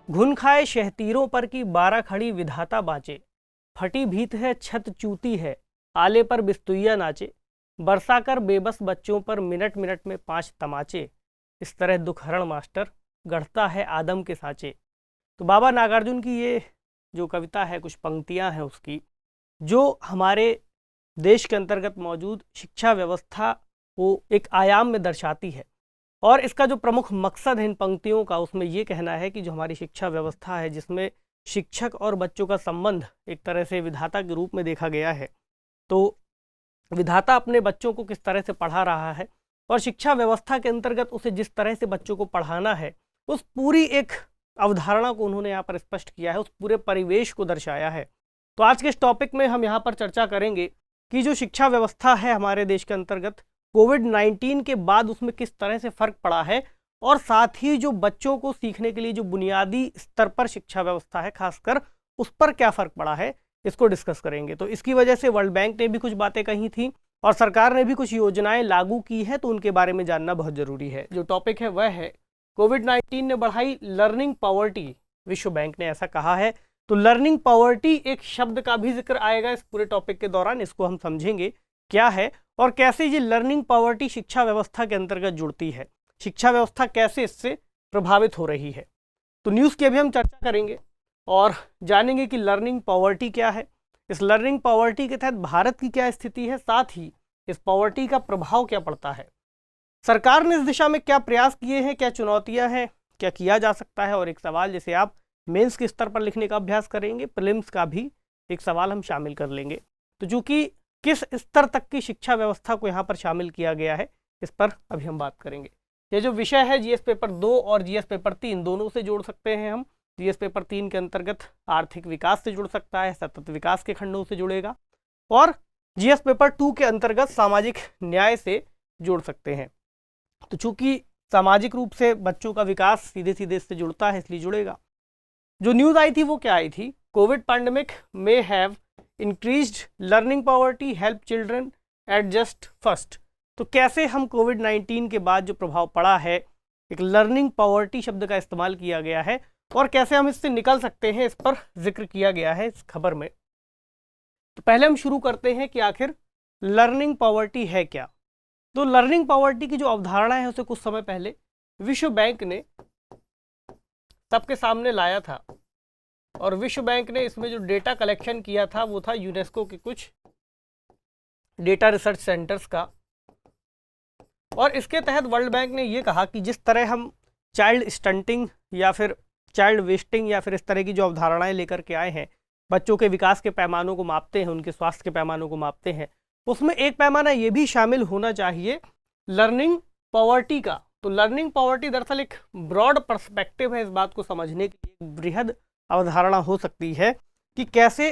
घुन खाए शहतीरों पर की 12 खड़ी विधाता बाँचे, फटी भीत है छत चूती है, आले पर बिस्तुइया नाचे, बरसा कर बेबस बच्चों पर मिनट मिनट में 5 तमाचे, इस तरह दुखहरण मास्टर गढ़ता है आदम के साँचे। तो बाबा नागार्जुन की ये जो कविता है, कुछ पंक्तियां हैं उसकी, जो हमारे देश के अंतर्गत मौजूद शिक्षा व्यवस्था को एक आयाम में दर्शाती है। और इसका जो प्रमुख मकसद है इन पंक्तियों का, उसमें ये कहना है कि जो हमारी शिक्षा व्यवस्था है, जिसमें शिक्षक और बच्चों का संबंध एक तरह से विधाता के रूप में देखा गया है, तो विधाता अपने बच्चों को किस तरह से पढ़ा रहा है और शिक्षा व्यवस्था के अंतर्गत उसे जिस तरह से बच्चों को पढ़ाना है, उस पूरी एक अवधारणा को उन्होंने यहाँ पर स्पष्ट किया है, उस पूरे परिवेश को दर्शाया है। तो आज के इस टॉपिक में हम यहाँ पर चर्चा करेंगे कि जो शिक्षा व्यवस्था है हमारे देश के अंतर्गत कोविड-19 के बाद उसमें किस तरह से फर्क पड़ा है, और साथ ही जो बच्चों को सीखने के लिए जो बुनियादी स्तर पर शिक्षा व्यवस्था है खासकर, उस पर क्या फर्क पड़ा है, इसको डिस्कस करेंगे। तो इसकी वजह से वर्ल्ड बैंक ने भी कुछ बातें कही थी और सरकार ने भी कुछ योजनाएं लागू की है, तो उनके बारे में जानना बहुत जरूरी है। जो टॉपिक है वह है कोविड-19 ने बढ़ाई लर्निंग पॉवर्टी, विश्व बैंक ने ऐसा कहा है। तो लर्निंग पॉवर्टी एक शब्द का भी जिक्र आएगा इस पूरे टॉपिक के दौरान, इसको हम समझेंगे क्या है और कैसे ये लर्निंग पॉवर्टी शिक्षा व्यवस्था के अंतर्गत जुड़ती है, शिक्षा व्यवस्था कैसे इससे प्रभावित हो रही है। तो न्यूज़ की अभी हम चर्चा करेंगे और जानेंगे कि लर्निंग पॉवर्टी क्या है, इस लर्निंग पॉवर्टी के तहत भारत की क्या स्थिति है, साथ ही इस पॉवर्टी का प्रभाव क्या पड़ता है, सरकार ने इस दिशा में क्या प्रयास किए हैं, क्या चुनौतियां हैं, क्या किया जा सकता है। और एक सवाल जिसे आप मेंस के स्तर पर लिखने का अभ्यास करेंगे, प्रीलिम्स का भी एक सवाल हम शामिल कर लेंगे। तो चूंकि किस स्तर तक की शिक्षा व्यवस्था को यहाँ पर शामिल किया गया है, इस पर अभी हम बात करेंगे। ये जो विषय है जीएस पेपर 2 और जीएस पेपर 3 दोनों से जोड़ सकते हैं हम। जीएस पेपर 3 के अंतर्गत आर्थिक विकास से जुड़ सकता है, सतत विकास के खंडों से जुड़ेगा, और जीएस पेपर 2 के अंतर्गत सामाजिक न्याय से जोड़ सकते हैं। तो चूंकि सामाजिक रूप से बच्चों का विकास सीधे सीधे इससे जुड़ता है, इसलिए जुड़ेगा। जो न्यूज़ आई थी वो क्या आई थी, Covid pandemic may have increased learning poverty, help children adjust first. तो कैसे हम कोविड-19 के बाद जो प्रभाव पड़ा है, एक लर्निंग पॉवर्टी शब्द का इस्तेमाल किया गया है और कैसे हम इससे निकल सकते हैं, इस पर जिक्र किया गया है इस खबर में। तो पहले हम शुरू करते हैं कि आखिर लर्निंग पॉवर्टी है क्या। तो लर्निंग पॉवर्टी की जो अवधारणा है उसे कुछ समय पहले विश्व बैंक ने सबके सामने लाया था, और विश्व बैंक ने इसमें जो डेटा कलेक्शन किया था वो था यूनेस्को के कुछ डेटा रिसर्च सेंटर्स का। और इसके तहत वर्ल्ड बैंक ने ये कहा कि जिस तरह हम चाइल्ड स्टंटिंग या फिर चाइल्ड वेस्टिंग या फिर इस तरह की जो अवधारणाएं लेकर के आए हैं, बच्चों के विकास के पैमानों को मापते हैं, उनके स्वास्थ्य के पैमानों को मापते हैं, उसमें एक पैमाना ये भी शामिल होना चाहिए लर्निंग पॉवर्टी का। तो लर्निंग पॉवर्टी दरअसल एक ब्रॉड पर्सपेक्टिव है, इस बात को समझने के लिए बृहद अवधारणा हो सकती है कि कैसे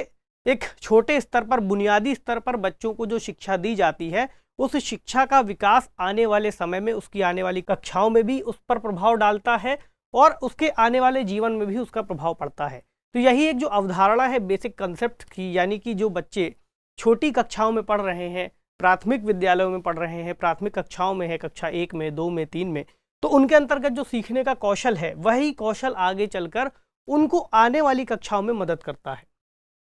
एक छोटे स्तर पर, बुनियादी स्तर पर बच्चों को जो शिक्षा दी जाती है, उस शिक्षा का विकास आने वाले समय में, उसकी आने वाली कक्षाओं में भी उस पर प्रभाव डालता है और उसके आने वाले जीवन में भी उसका प्रभाव पड़ता है। तो यही एक जो अवधारणा है बेसिक कंसेप्ट की, यानी कि जो बच्चे छोटी कक्षाओं में पढ़ रहे हैं, प्राथमिक विद्यालयों में पढ़ रहे हैं, प्राथमिक कक्षाओं में है, कक्षा 1 में, 2 में, 3 में, तो उनके अंतर्गत जो सीखने का कौशल है, वही कौशल आगे चलकर उनको आने वाली कक्षाओं में मदद करता है।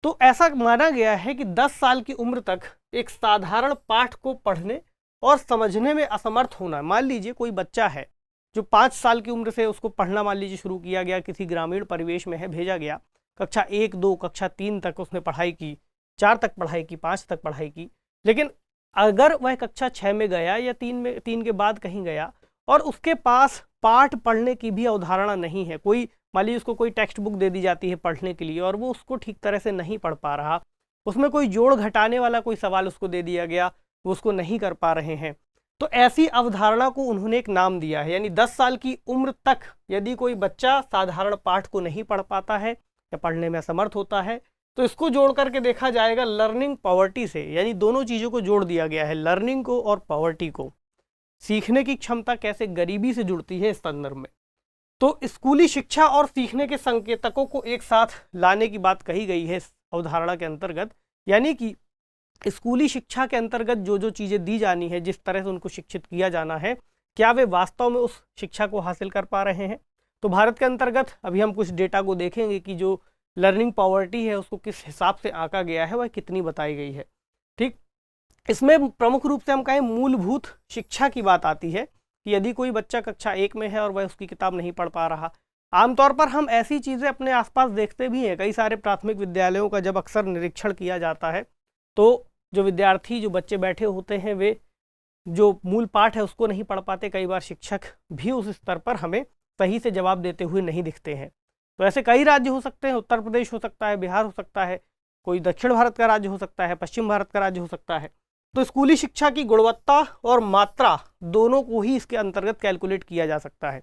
तो ऐसा माना गया है कि 10 साल की उम्र तक एक साधारण पाठ को पढ़ने और समझने में असमर्थ होना, मान लीजिए कोई बच्चा है जो 5 साल की उम्र से उसको पढ़ना मान लीजिए शुरू किया गया, किसी ग्रामीण परिवेश में है, भेजा गया, कक्षा 1, 2, कक्षा 3 तक उसने पढ़ाई की, 4 तक पढ़ाई की, 5 तक पढ़ाई की, लेकिन अगर वह कक्षा 6 में गया या 3 के बाद कहीं गया और उसके पास पाठ पढ़ने की भी अवधारणा नहीं है, कोई मान लीजिए उसको कोई टेक्स्ट बुक दे दी जाती है पढ़ने के लिए और वो उसको ठीक तरह से नहीं पढ़ पा रहा, उसमें कोई जोड़ घटाने वाला कोई सवाल उसको दे दिया गया, वो उसको नहीं कर पा रहे हैं, तो ऐसी अवधारणा को उन्होंने एक नाम दिया है। यानी 10 साल की उम्र तक यदि कोई बच्चा साधारण पाठ को नहीं पढ़ पाता है या पढ़ने में असमर्थ होता है, तो इसको जोड़ करके देखा जाएगा लर्निंग पॉवर्टी से। यानी दोनों चीज़ों को जोड़ दिया गया है, लर्निंग को और पॉवर्टी को। सीखने की क्षमता कैसे गरीबी से जुड़ती है इस संदर्भ में। तो स्कूली शिक्षा और सीखने के संकेतकों को एक साथ लाने की बात कही गई है इस अवधारणा के अंतर्गत। यानी कि स्कूली शिक्षा के अंतर्गत जो जो चीज़ें दी जानी है, जिस तरह से उनको शिक्षित किया जाना है, क्या वे वास्तव में उस शिक्षा को हासिल कर पा रहे हैं। तो भारत के अंतर्गत अभी हम कुछ डेटा को देखेंगे कि जो लर्निंग पॉवर्टी है उसको किस हिसाब से आंका गया है, वह कितनी बताई गई है। ठीक, इसमें प्रमुख रूप से हम कहें मूलभूत शिक्षा की बात आती है कि यदि कोई बच्चा कक्षा 1 में है और वह उसकी किताब नहीं पढ़ पा रहा, आमतौर पर हम ऐसी चीज़ें अपने आसपास देखते भी हैं। कई सारे प्राथमिक विद्यालयों का जब अक्सर निरीक्षण किया जाता है तो जो विद्यार्थी, जो बच्चे बैठे होते हैं, वे जो मूल पाठ है उसको नहीं पढ़ पाते। कई बार शिक्षक भी उस स्तर पर हमें सही से जवाब देते हुए नहीं दिखते हैं। तो ऐसे कई राज्य हो सकते हैं, उत्तर प्रदेश हो सकता है, बिहार हो सकता है, कोई दक्षिण भारत का राज्य हो सकता है, पश्चिम भारत का राज्य हो सकता है। तो स्कूली शिक्षा की गुणवत्ता और मात्रा दोनों को ही इसके अंतर्गत कैलकुलेट किया जा सकता है।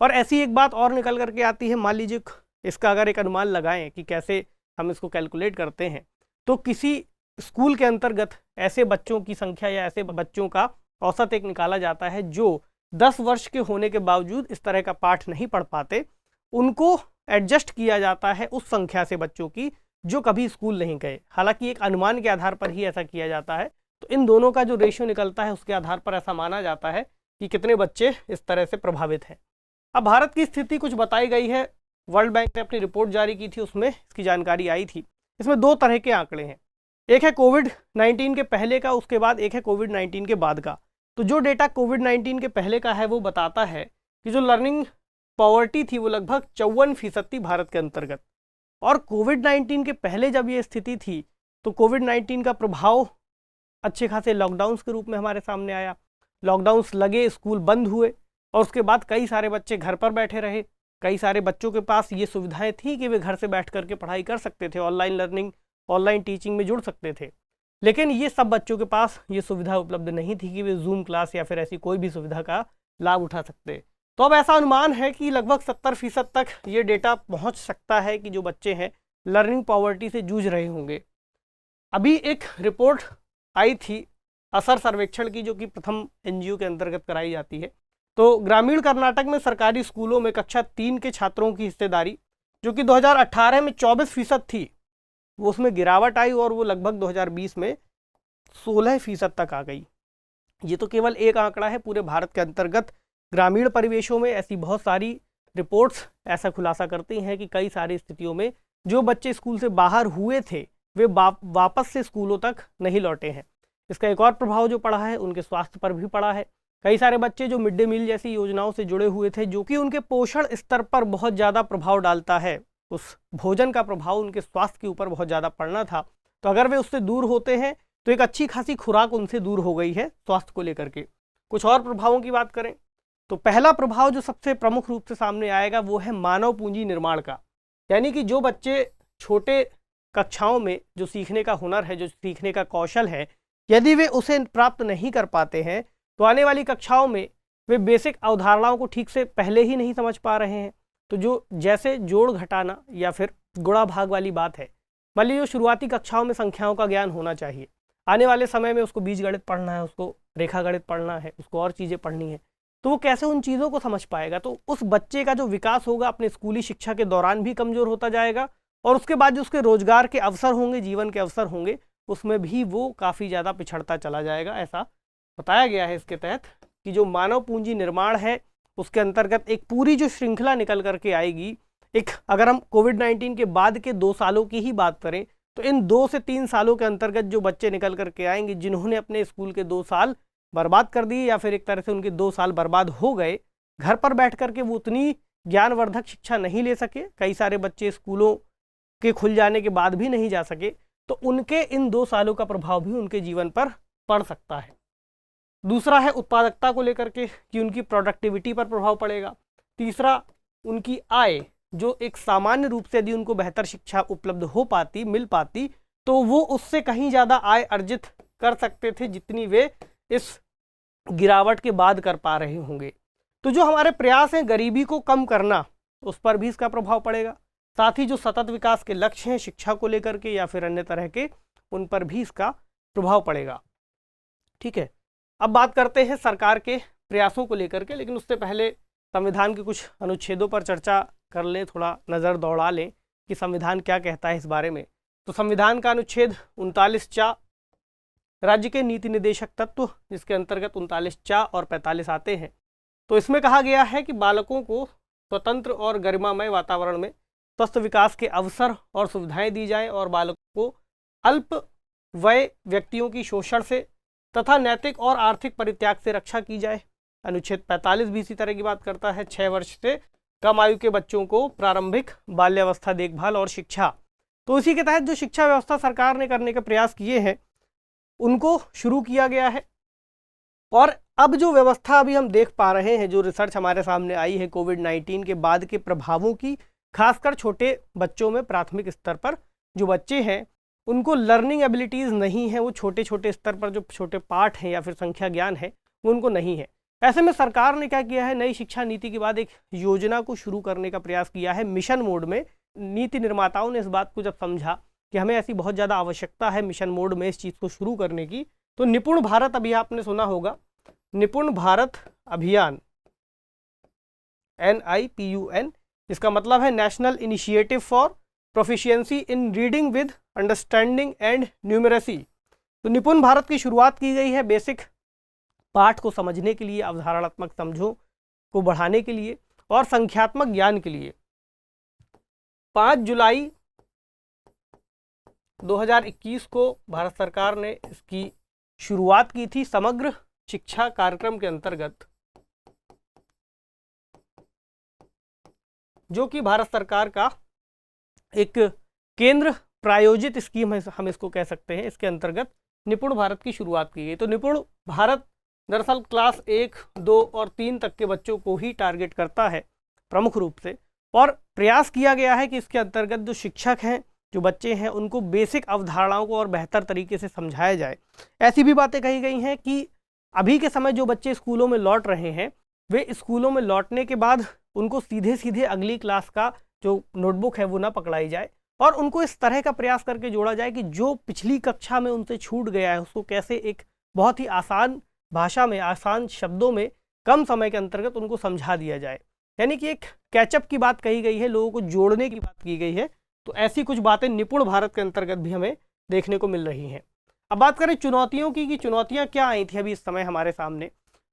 और ऐसी एक बात और निकल करके आती है, मान लीजिए इसका अगर एक अनुमान लगाएं कि कैसे हम इसको कैलकुलेट करते हैं, तो किसी स्कूल के अंतर्गत ऐसे बच्चों की संख्या या ऐसे बच्चों का औसत एक निकाला जाता है जो 10 वर्ष के होने के बावजूद इस तरह का पाठ नहीं पढ़ पाते। उनको एडजस्ट किया जाता है उस संख्या से बच्चों की जो कभी स्कूल नहीं गए। हालांकि एक अनुमान के आधार पर ही ऐसा किया जाता है। तो इन दोनों का जो रेशियो निकलता है उसके आधार पर ऐसा माना जाता है कि कितने बच्चे इस तरह से प्रभावित हैं। अब भारत की स्थिति कुछ बताई गई है, वर्ल्ड बैंक ने अपनी रिपोर्ट जारी की थी, उसमें इसकी जानकारी आई थी। इसमें 2 तरह के आंकड़े हैं, एक है कोविड-19 के पहले का, उसके बाद एक है कोविड-19 के बाद का। तो जो डेटा कोविड-19 के पहले का है वो बताता है कि जो लर्निंग पॉवर्टी थी वो लगभग 54% थी भारत के अंतर्गत। और कोविड-19 के पहले जब ये स्थिति थी तो कोविड-19 का प्रभाव अच्छे खासे लॉकडाउन्स के रूप में हमारे सामने आया। लॉकडाउन्स लगे, स्कूल बंद हुए और उसके बाद कई सारे बच्चे घर पर बैठे रहे। कई सारे बच्चों के पास ये सुविधाएं थी कि वे घर से बैठ करके पढ़ाई कर सकते थे, ऑनलाइन लर्निंग, ऑनलाइन टीचिंग में जुड़ सकते थे। लेकिन ये सब बच्चों के पास ये सुविधा उपलब्ध नहीं थी कि वे जूम क्लास या फिर ऐसी कोई भी सुविधा का लाभ उठा सकते। तो अब ऐसा अनुमान है कि लगभग 70% तक ये डेटा पहुंच सकता है कि जो बच्चे हैं लर्निंग पॉवर्टी से जूझ रहे होंगे। अभी एक रिपोर्ट आई थी असर सर्वेक्षण की, जो कि प्रथम एनजीओ के अंतर्गत कराई जाती है। तो ग्रामीण कर्नाटक में सरकारी स्कूलों में कक्षा 3 के छात्रों की हिस्सेदारी जो कि 2018 में 24% थी, वो उसमें गिरावट आई और वो लगभग 2020 में 16% तक आ गई। ये तो केवल एक आंकड़ा है, पूरे भारत के अंतर्गत ग्रामीण परिवेशों में ऐसी बहुत सारी रिपोर्ट्स ऐसा खुलासा करती हैं कि कई सारी स्थितियों में जो बच्चे स्कूल से बाहर हुए थे वे वापस से स्कूलों तक नहीं लौटे हैं। इसका एक और प्रभाव जो पड़ा है उनके स्वास्थ्य पर भी पड़ा है। कई सारे बच्चे जो मिड डे मील जैसी योजनाओं से जुड़े हुए थे, जो कि उनके पोषण स्तर पर बहुत ज़्यादा प्रभाव डालता है, उस भोजन का प्रभाव उनके स्वास्थ्य के ऊपर बहुत ज़्यादा पड़ना था। तो अगर वे उससे दूर होते हैं तो एक अच्छी खासी खुराक उनसे दूर हो गई है स्वास्थ्य को लेकर के। कुछ और प्रभावों की बात करें तो पहला प्रभाव जो सबसे प्रमुख रूप से सामने आएगा वो है मानव पूंजी निर्माण का। यानी कि जो बच्चे छोटे कक्षाओं में जो सीखने का हुनर है, जो सीखने का कौशल है, यदि वे उसे प्राप्त नहीं कर पाते हैं तो आने वाली कक्षाओं में वे बेसिक अवधारणाओं को ठीक से पहले ही नहीं समझ पा रहे हैं। तो जो जैसे जोड़ घटाना या फिर गुणा भाग वाली बात है, मान लीजिए शुरुआती कक्षाओं में संख्याओं का ज्ञान होना चाहिए, आने वाले समय में उसको बीजगणित पढ़ना है, उसको रेखा गणित पढ़ना है, उसको और चीज़ें पढ़नी है, तो वो कैसे उन चीज़ों को समझ पाएगा। तो उस बच्चे का जो विकास होगा अपने स्कूली शिक्षा के दौरान भी कमज़ोर होता जाएगा और उसके बाद जो उसके रोजगार के अवसर होंगे, जीवन के अवसर होंगे, उसमें भी वो काफ़ी ज़्यादा पिछड़ता चला जाएगा। ऐसा बताया गया है इसके तहत कि जो मानव पूंजी निर्माण है उसके अंतर्गत एक पूरी जो श्रृंखला निकल करके आएगी। एक अगर हम कोविड-19 के बाद के 2 सालों की ही बात करें तो इन 2 से 3 सालों के अंतर्गत जो बच्चे निकल करके आएंगे जिन्होंने अपने स्कूल के 2 साल बर्बाद कर दिए या फिर एक तरह से उनके 2 साल बर्बाद हो गए, घर पर बैठ करके वो उतनी ज्ञानवर्धक शिक्षा नहीं ले सके, कई सारे बच्चे स्कूलों के खुल जाने के बाद भी नहीं जा सके, तो उनके इन 2 सालों का प्रभाव भी उनके जीवन पर पड़ सकता है। दूसरा है उत्पादकता को लेकर के कि उनकी प्रोडक्टिविटी पर प्रभाव पड़ेगा। तीसरा उनकी आय, जो एक सामान्य रूप से यदि उनको बेहतर शिक्षा उपलब्ध हो पाती, मिल पाती, तो वो उससे कहीं ज़्यादा आय अर्जित कर सकते थे जितनी वे इस गिरावट के बाद कर पा रहे होंगे। तो जो हमारे प्रयास हैं गरीबी को कम करना, उस पर भी इसका प्रभाव पड़ेगा। साथ ही जो सतत विकास के लक्ष्य हैं शिक्षा को लेकर के या फिर अन्य तरह के, उन पर भी इसका प्रभाव पड़ेगा। ठीक है, अब बात करते हैं सरकार के प्रयासों को लेकर के, लेकिन उससे पहले संविधान के कुछ अनुच्छेदों पर चर्चा कर लें, थोड़ा नज़र दौड़ा लें कि संविधान क्या कहता है इस बारे में। तो संविधान का अनुच्छेद 39(4) राज्य के नीति निदेशक तत्व, जिसके अंतर्गत 39(4) और 45 आते हैं। तो इसमें कहा गया है कि बालकों को स्वतंत्र और गरिमामय वातावरण में स्वस्थ विकास के अवसर और सुविधाएं दी जाएं और बालकों को अल्प वय व्यक्तियों की शोषण से तथा नैतिक और आर्थिक परित्याग से रक्षा की जाए। अनुच्छेद 45 भी इसी तरह की बात करता है। 6 वर्ष से कम आयु के बच्चों को प्रारंभिक बाल्यावस्था देखभाल और शिक्षा, तो इसी के तहत जो शिक्षा व्यवस्था सरकार ने करने के प्रयास किए हैं उनको शुरू किया गया है। और अब जो व्यवस्था अभी हम देख पा रहे हैं, जो रिसर्च हमारे सामने आई है कोविड-19 के बाद के प्रभावों की, खासकर छोटे बच्चों में प्राथमिक स्तर पर जो बच्चे हैं उनको लर्निंग एबिलिटीज़ नहीं है, वो छोटे छोटे स्तर पर जो छोटे पाठ हैं या फिर संख्या ज्ञान है वो उनको नहीं है। ऐसे में सरकार ने क्या किया है, नई शिक्षा नीति के बाद एक योजना को शुरू करने का प्रयास किया है मिशन मोड में। नीति निर्माताओं ने इस बात को जब समझा कि हमें ऐसी बहुत ज़्यादा आवश्यकता है मिशन मोड में इस चीज़ को शुरू करने की, तो निपुण भारत अभी आपने सुना होगा, निपुण भारत अभियान NIPUN, इसका मतलब है national initiative for proficiency in reading with understanding and numeracy. तो निपुण भारत की शुरुआत की गई है बेसिक पाठ को समझने के लिए, अवधारणात्मक समझों को बढ़ाने के लिए और संख्यात्मक ज्ञान के लिए। 5 जुलाई 2021 को भारत सरकार ने इसकी शुरुआत की थी समग्र शिक्षा कार्यक्रम के अंतर्गत, जो कि भारत सरकार का एक केंद्र प्रायोजित स्कीम है, हम इसको कह सकते हैं। इसके अंतर्गत निपुण भारत की शुरुआत की गई। तो निपुण भारत दरअसल क्लास 1, 2 और 3 तक के बच्चों को ही टारगेट करता है प्रमुख रूप से, और प्रयास किया गया है कि इसके अंतर्गत जो शिक्षक हैं, जो बच्चे हैं, उनको बेसिक अवधारणाओं को और बेहतर तरीके से समझाया जाए। ऐसी भी बातें कही गई हैं कि अभी के समय जो बच्चे स्कूलों में लौट रहे हैं, वे स्कूलों में लौटने के बाद उनको सीधे सीधे अगली क्लास का जो नोटबुक है वो ना पकड़ाई जाए, और उनको इस तरह का प्रयास करके जोड़ा जाए कि जो पिछली कक्षा में उनसे छूट गया है उसको कैसे एक बहुत ही आसान भाषा में, आसान शब्दों में, कम समय के अंतर्गत उनको समझा दिया जाए। यानी कि एक कैचअप की बात कही गई है, लोगों को जोड़ने की बात की गई है। तो ऐसी कुछ बातें निपुण भारत के अंतर्गत भी हमें देखने को मिल रही हैं। अब बात करें चुनौतियों की कि चुनौतियां क्या आई थी अभी इस समय हमारे सामने।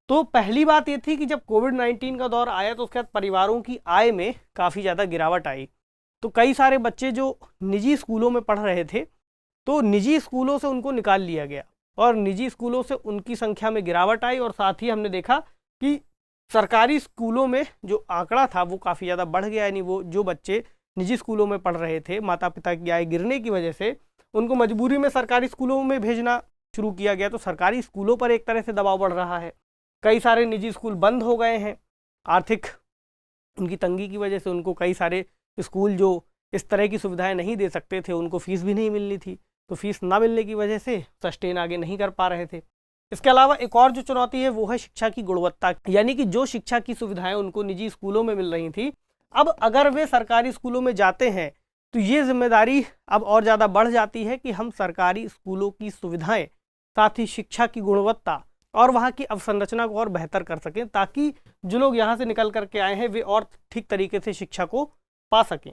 तो पहली बात ये थी कि जब कोविड-19 का दौर आया तो उसके बाद परिवारों की आय में काफ़ी ज़्यादा गिरावट आई। तो कई सारे बच्चे जो निजी स्कूलों में पढ़ रहे थे, तो निजी स्कूलों से उनको निकाल लिया गया और निजी स्कूलों से उनकी संख्या में गिरावट आई। और साथ ही हमने देखा कि सरकारी स्कूलों में जो आंकड़ा था वो काफ़ी ज़्यादा बढ़ गया। यानी वो जो बच्चे निजी स्कूलों में पढ़ रहे थे, माता पिता की आय गिरने की वजह से उनको मजबूरी में सरकारी स्कूलों में भेजना शुरू किया गया। तो सरकारी स्कूलों पर एक तरह से दबाव बढ़ रहा है। कई सारे निजी स्कूल बंद हो गए हैं, आर्थिक उनकी तंगी की वजह से उनको कई सारे स्कूल जो इस तरह की सुविधाएं नहीं दे सकते थे, उनको फीस भी नहीं मिलनी थी, तो फीस ना मिलने की वजह से सस्टेन आगे नहीं कर पा रहे थे। इसके अलावा एक और जो चुनौती है वो है शिक्षा की गुणवत्ता, यानी कि जो शिक्षा की सुविधाएं उनको निजी स्कूलों में मिल रही थी, अब अगर वे सरकारी स्कूलों में जाते हैं तो ये जिम्मेदारी अब और ज़्यादा बढ़ जाती है कि हम सरकारी स्कूलों की सुविधाएं, साथ ही शिक्षा की गुणवत्ता और वहाँ की अवसंरचना को और बेहतर कर सकें, ताकि जो लोग यहाँ से निकल करके आए हैं वे और ठीक तरीके से शिक्षा को पा सकें।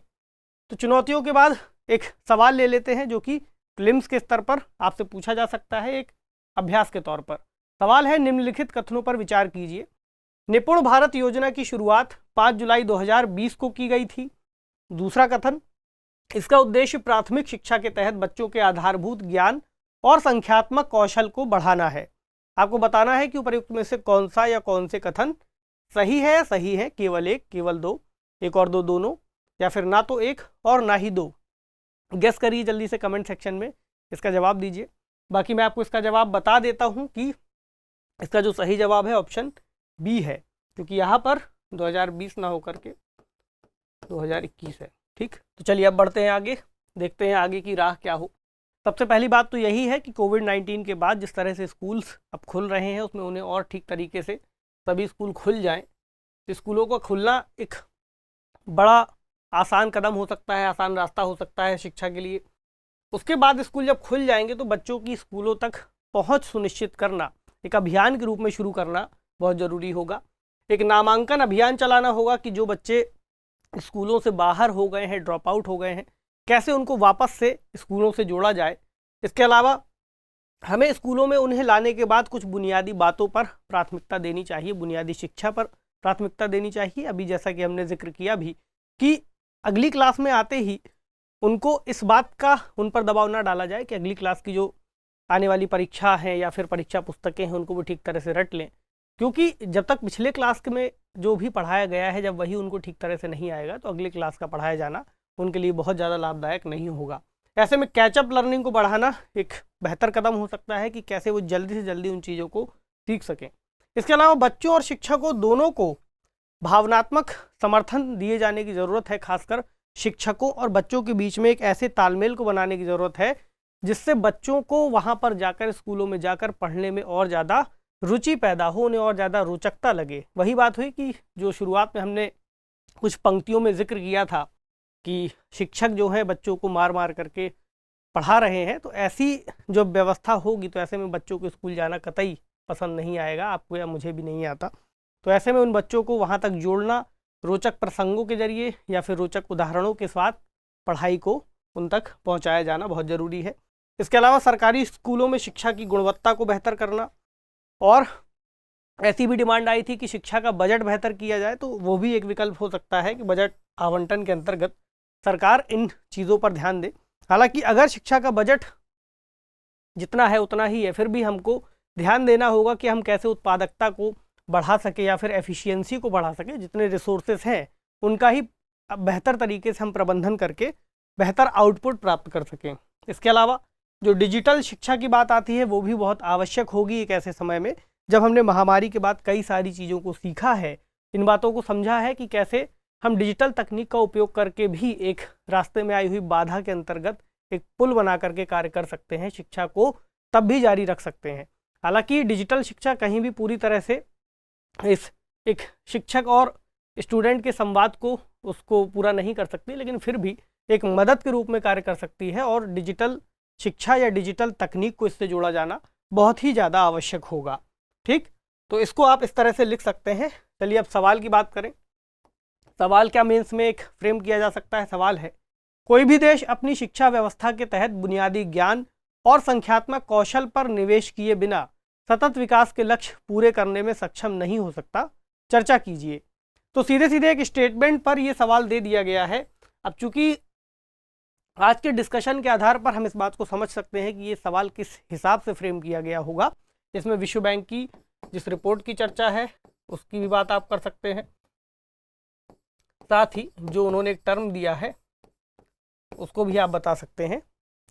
तो चुनौतियों के बाद एक सवाल ले लेते हैं जो कि प्रीलिम्स के स्तर पर आपसे पूछा जा सकता है एक अभ्यास के तौर पर। सवाल है, निम्नलिखित कथनों पर विचार कीजिए। निपुण भारत योजना की शुरुआत 5 जुलाई 2020 को की गई थी। दूसरा कथन, इसका उद्देश्य प्राथमिक शिक्षा के तहत बच्चों के आधारभूत ज्ञान और संख्यात्मक कौशल को बढ़ाना है। आपको बताना है कि उपर्युक्त में से कौन सा या कौन से कथन सही है, सही है, केवल एक, केवल दो, एक और दो, दोनों, या फिर ना तो एक और ना ही दो। गेस करिए जल्दी से कमेंट सेक्शन में, इसका जवाब दीजिए। बाकी मैं आपको इसका जवाब बता देता हूं कि इसका जो सही जवाब है ऑप्शन बी है, क्योंकि यहाँ पर 2020 ना होकर के 2021 है। ठीक, तो चलिए अब बढ़ते हैं आगे, देखते हैं आगे की राह क्या हो। सबसे पहली बात तो यही है कि कोविड-19 के बाद जिस तरह से स्कूल्स अब खुल रहे हैं उसमें उन्हें और ठीक तरीके से सभी स्कूल खुल जाएं। तो स्कूलों का खुलना एक बड़ा आसान कदम हो सकता है, आसान रास्ता हो सकता है शिक्षा के लिए। उसके बाद स्कूल जब खुल जाएंगे तो बच्चों की स्कूलों तक पहुंच सुनिश्चित करना एक अभियान के रूप में शुरू करना बहुत ज़रूरी होगा। एक नामांकन अभियान चलाना होगा कि जो बच्चे स्कूलों से बाहर हो गए हैं, ड्रॉप आउट हो गए हैं, कैसे उनको वापस से स्कूलों से जोड़ा जाए। इसके अलावा हमें स्कूलों में उन्हें लाने के बाद कुछ बुनियादी बातों पर प्राथमिकता देनी चाहिए, बुनियादी शिक्षा पर प्राथमिकता देनी चाहिए। अभी जैसा कि हमने जिक्र किया भी कि अगली क्लास में आते ही उनको इस बात का उन पर दबाव ना डाला जाए कि अगली क्लास की जो आने वाली परीक्षा है या फिर परीक्षा पुस्तकें हैं उनको भी ठीक तरह से रट लें, क्योंकि जब तक पिछले क्लास में जो भी पढ़ाया गया है जब वही उनको ठीक तरह से नहीं आएगा तो अगली क्लास का पढ़ाया जाना उनके लिए बहुत ज़्यादा लाभदायक नहीं होगा। ऐसे में कैचअप लर्निंग को बढ़ाना एक बेहतर कदम हो सकता है कि कैसे वो जल्दी से जल्दी उन चीज़ों को सीख सकें। इसके अलावा बच्चों और शिक्षकों दोनों को भावनात्मक समर्थन दिए जाने की ज़रूरत है। खासकर शिक्षकों और बच्चों के बीच में एक ऐसे तालमेल को बनाने की ज़रूरत है जिससे बच्चों को वहाँ पर जाकर, स्कूलों में जाकर पढ़ने में और ज़्यादा रुचि पैदा हो, उन्हें और ज़्यादा रोचकता लगे। वही बात हुई कि जो शुरुआत में हमने कुछ पंक्तियों में जिक्र किया था कि शिक्षक जो है बच्चों को मार मार करके पढ़ा रहे हैं, तो ऐसी जो व्यवस्था होगी तो ऐसे में बच्चों को स्कूल जाना कतई पसंद नहीं आएगा, आपको या मुझे भी नहीं आता। तो ऐसे में उन बच्चों को वहाँ तक जोड़ना रोचक प्रसंगों के जरिए या फिर रोचक उदाहरणों के साथ पढ़ाई को उन तक पहुँचाया जाना बहुत ज़रूरी है। इसके अलावा सरकारी स्कूलों में शिक्षा की गुणवत्ता को बेहतर करना, और ऐसी भी डिमांड आई थी कि शिक्षा का बजट बेहतर किया जाए, तो वो भी एक विकल्प हो सकता है कि बजट आवंटन के अंतर्गत सरकार इन चीज़ों पर ध्यान दे। हालांकि अगर शिक्षा का बजट जितना है उतना ही है, फिर भी हमको ध्यान देना होगा कि हम कैसे उत्पादकता को बढ़ा सके या फिर एफिशिएंसी को बढ़ा सके। जितने रिसोर्सेस हैं उनका ही बेहतर तरीके से हम प्रबंधन करके बेहतर आउटपुट प्राप्त कर सकें। इसके अलावा जो डिजिटल शिक्षा की बात आती है वो भी बहुत आवश्यक होगी एक ऐसे समय में जब हमने महामारी के बाद कई सारी चीज़ों को सीखा है, इन बातों को समझा है कि कैसे हम डिजिटल तकनीक का उपयोग करके भी एक रास्ते में आई हुई बाधा के अंतर्गत एक पुल बना करके कार्य कर सकते हैं, शिक्षा को तब भी जारी रख सकते हैं। हालांकि डिजिटल शिक्षा कहीं भी पूरी तरह से इस एक शिक्षक और स्टूडेंट के संवाद को उसको पूरा नहीं कर सकती, लेकिन फिर भी एक मदद के रूप में कार्य कर सकती है और डिजिटल शिक्षा या डिजिटल तकनीक को इससे जोड़ा जाना बहुत ही ज़्यादा आवश्यक होगा। ठीक, तो इसको आप इस तरह से लिख सकते हैं। चलिए अब सवाल की बात करें। सवाल क्या मेंस में एक फ्रेम किया जा सकता है। सवाल है, कोई भी देश अपनी शिक्षा व्यवस्था के तहत बुनियादी ज्ञान और संख्यात्मक कौशल पर निवेश किए बिना सतत विकास के लक्ष्य पूरे करने में सक्षम नहीं हो सकता, चर्चा कीजिए। तो सीधे सीधे एक स्टेटमेंट पर यह सवाल दे दिया गया है। अब चूंकि आज के डिस्कशन के आधार पर हम इस बात को समझ सकते हैं कि ये सवाल किस हिसाब से फ्रेम किया गया होगा। इसमें विश्व बैंक की जिस रिपोर्ट की चर्चा है उसकी भी बात आप कर सकते हैं, साथ ही जो उन्होंने एक टर्म दिया है उसको भी आप बता सकते हैं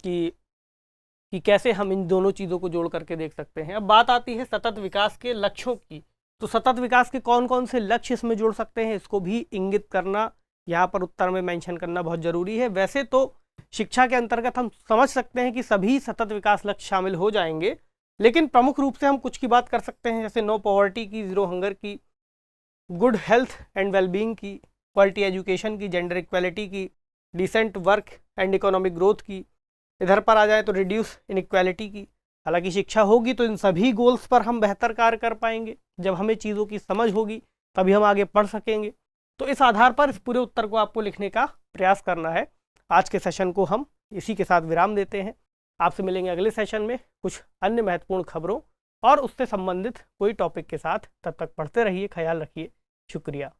कि कैसे हम इन दोनों चीज़ों को जोड़ करके देख सकते हैं। अब बात आती है सतत विकास के लक्ष्यों की। तो सतत विकास के कौन कौन से लक्ष्य इसमें जोड़ सकते हैं, इसको भी इंगित करना, यहाँ पर उत्तर में मेंशन करना बहुत ज़रूरी है। वैसे तो शिक्षा के अंतर्गत हम समझ सकते हैं कि सभी सतत विकास लक्ष्य शामिल हो जाएंगे, लेकिन प्रमुख रूप से हम कुछ की बात कर सकते हैं, जैसे नो पॉवर्टी की, ज़ीरो हंगर की, गुड हेल्थ एंड वेलबींग की, क्वालिटी एजुकेशन की, जेंडर इक्वालिटी की, decent work and economic growth की। इधर पर आ जाए तो रिड्यूस इनइक्वालिटी की। हालांकि शिक्षा होगी तो इन सभी गोल्स पर हम बेहतर कार्य कर पाएंगे। जब हमें चीज़ों की समझ होगी तभी हम आगे पढ़ सकेंगे। तो इस आधार पर इस पूरे उत्तर को आपको लिखने का प्रयास करना है। आज के सेशन को हम इसी के साथ विराम देते हैं। आपसे मिलेंगे अगले सेशन में कुछ अन्य महत्वपूर्ण खबरों और उससे संबंधित कोई टॉपिक के साथ। तब तक पढ़ते रहिए, ख्याल रखिए, शुक्रिया।